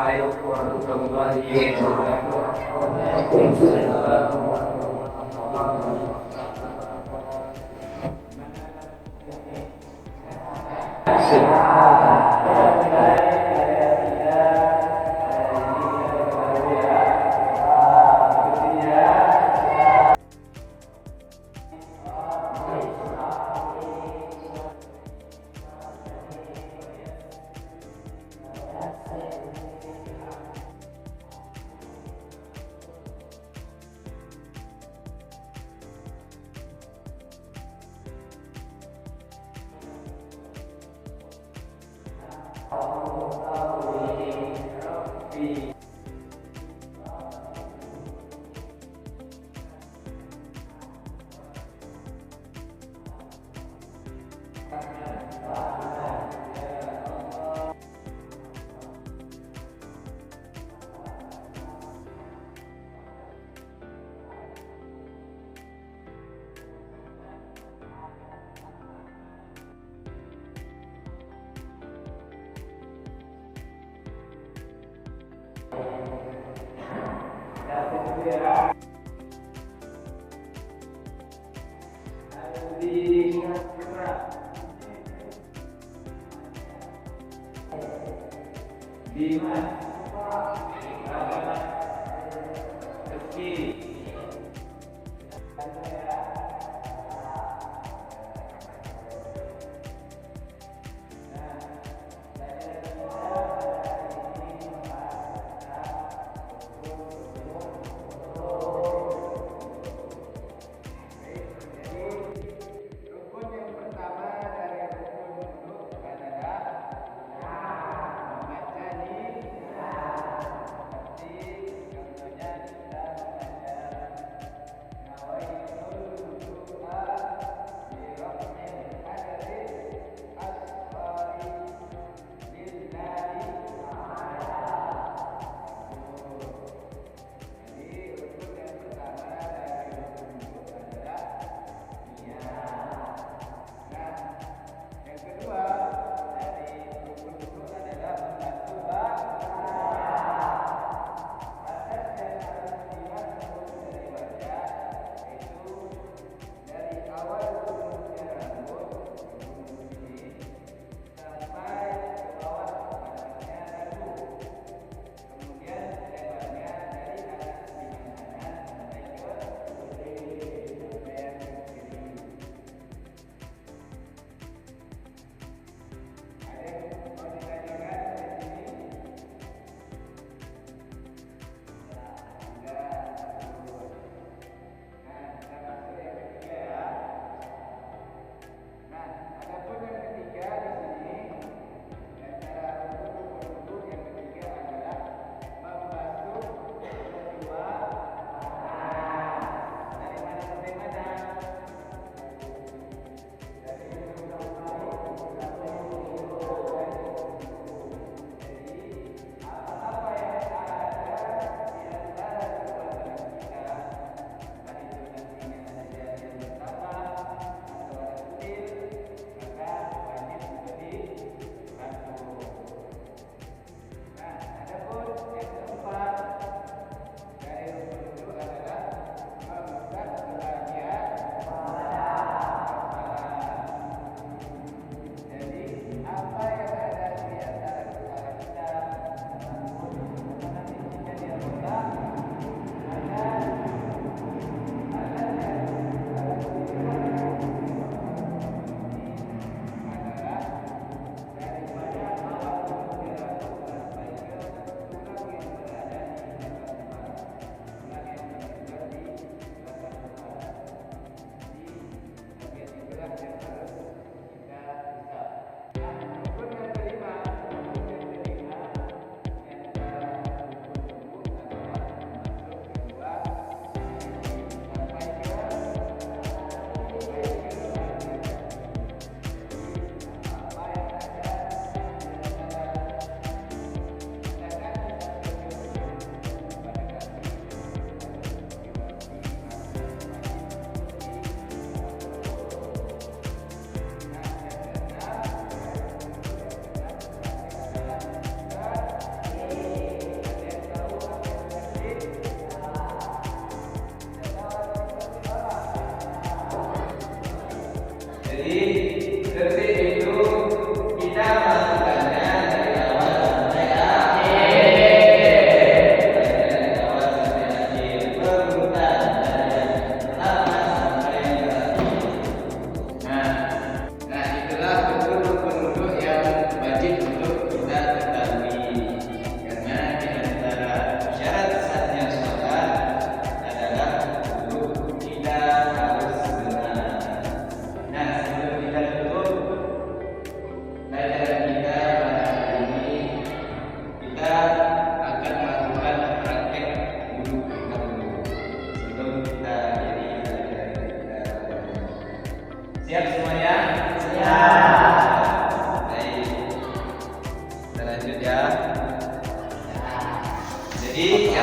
Assalamualaikum warahmatullahi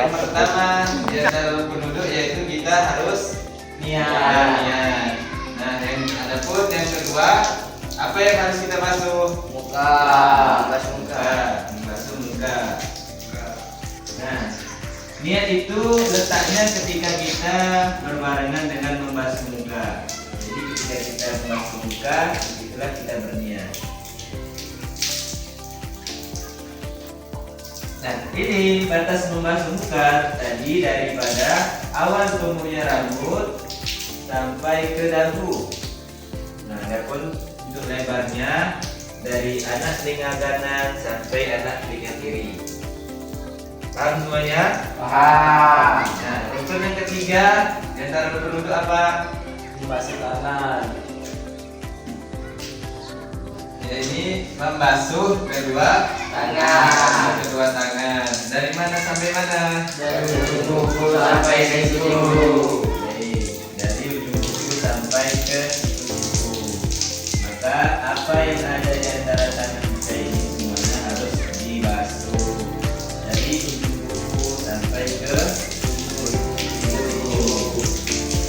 yang pertama di antara rukun wudhu yaitu kita harus niat. Nah, ada pun yang kedua, apa yang harus kita basuh? Muka. Basuh muka. Membasuh muka. Nah, niat itu letaknya ketika kita berbarengan dengan membasuh muka. Jadi ketika kita membasuh muka, itulah kita berniat. Nah, ini batas membasuh muka tadi daripada awal tumbuhnya rambut sampai ke dagu. Nah, adapun untuk lebarnya dari anak telinga kanan sampai anak telinga kiri. Paham semuanya? Paham. Nah, rukun yang ketiga di antara rukun itu apa? Membasuh tangan. Ya, ini membasuh kedua Tangan. Dari mana sampai mana? Dari ujung kuku sampai ke siku. Dari ujung kuku sampai ke kuku. Maka apa yang ada di antara tangan kita ini semuanya harus dibasuh. Dari ujung kuku sampai ke kuku.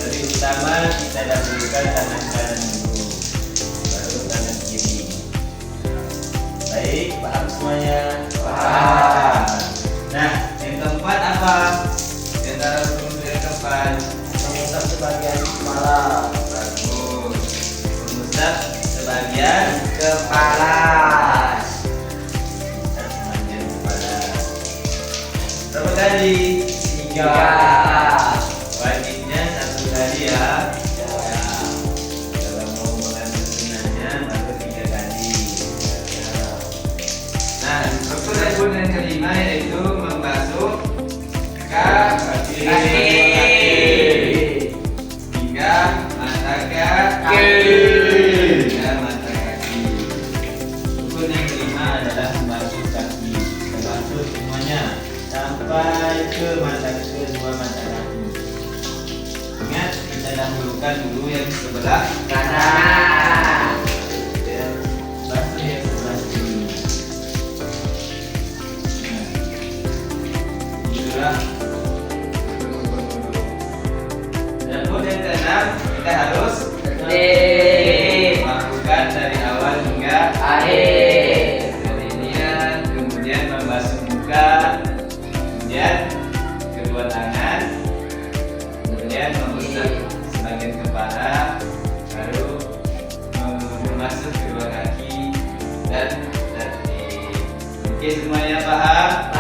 Dari utama kita dahulukan tangan kanan dulu, baru tangan kiri. Baik, paham semuanya? Paham. Nah, yang keempat apa? Di antara rukun yang keempat, Mengusap sebagian kepala. bagus. Mengusap sebagian Kepala. Mengusap sebagian kepala. Berapa kali? 3. Wajibnya 1 kali ya. Kalau mau mengambil sunnahnya baru 3 kali. Nah, rukun yang kelima yaitu membasuh kaki hingga mata kaki. Rukun yang kelima adalah membasuh kaki. Membasuh semuanya sampai ke kedua mata kaki. Ingat, kita dahulukan dulu yang sebelah Kanan. dan basuh yang sebelah kiri. Itulah dan pun yang keenam, kita harus melakukan dari awal hingga Akhir. dari niat, kemudian membasuh muka, kemudian kedua tangan, kemudian mengusap sebagian kepala, baru membasuh kedua kaki dan tertib. Oke, semuanya paham?